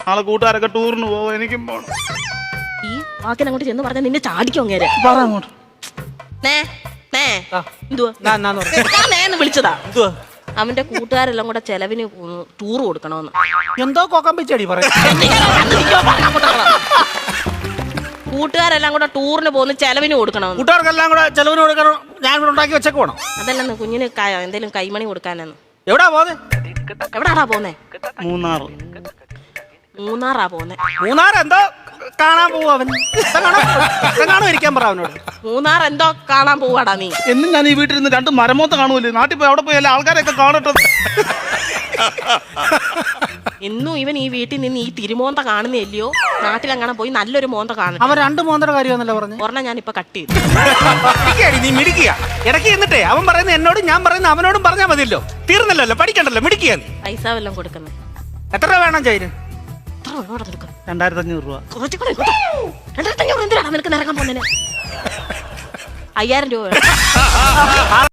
നാളെ കൂട്ടുകാരൊക്കെ ടൂറിന് പോവാ, എനിക്കും പോണം. ഈ വാക്കിന് അങ്ങോട്ട് ചെന്ന് പറഞ്ഞാൽ നിന്നെ ചാടിക്കും അങ്ങേരെ. പറ അങ്ങോട്ട്. നേന്ന് വിളിച്ചതാ. അവന്റെ കൂട്ടുകാരെല്ലാം കൂടെ ചെലവിന് ടൂർ കൊടുക്കണമെന്ന്. എന്തോ കൊക്കാൻ പിച്ചടി പറയാ. കൂട്ടുകാരെല്ലാം കൂടെ ടൂറിന് പോകുന്ന ചെലവിന് കൊടുക്കണമെന്ന്. കൂട്ടുകാർക്കെല്ലാം കൂടെ ചെലവിന് കൊടുക്കണം. ഞാൻ കൂടെ ഉണ്ടാക്കി വെച്ചേക്ക് വേണം. അതല്ലെന്ന് കുഞ്ഞിന് എന്തേലും കൈമണി കൊടുക്കാനെന്ന്. എവിടാ പോന്നെ? എവിടാടാ പോന്നെ? മൂന്നാറാ പോന്നെ. മൂന്നാർ എന്തോ കാണാൻ പോവാ അവൻ. ഇരിക്കാൻ പറ അവനോട്. മൂന്നാർ എന്തോ കാണാൻ പോവാടാ നീ. എന്നും ഞാൻ ഈ വീട്ടിൽ നിന്ന് 2 മരമോത്ത കാണൂല്ലേ, നാട്ടിൽ പോയി അവിടെ പോയി എല്ലാ ആൾക്കാരെയൊക്കെ കാണട്ടെ. എന്നും ഇവൻ ഈ വീട്ടിൽ നിന്ന് ഈ തിരുമോന്ത കാണുന്നില്ലയോ, നാട്ടിലെങ്ങനെ പോയി നല്ലൊരു മോന്ത കാണും. അവൻ 2 മോന്തയുടെ കാര്യമെന്നല്ല പറഞ്ഞു. ഒരെണ്ണം ഞാൻ ഇപ്പൊ കട്ട് ചെയ്തു. നീ മിടിക്കുക ഇടയ്ക്ക് എന്നിട്ടേ അവൻ പറയുന്ന എന്നോടും ഞാൻ പറയുന്ന അവനോടും പറഞ്ഞാൽ മതിയല്ലോ. തീർന്നല്ലോ, പഠിക്കണ്ടല്ലോ, മിടിക്കുക നീ. പൈസ വല്ലതും കൊടുക്കുന്നത് എത്ര രൂപ വേണം ചൈന്? 2500 രൂപ. 2500 എന്തിനാണ് നിനക്ക് നിറങ്ങാൻ പോകുന്നതിന്? 5000 രൂപ വേണം.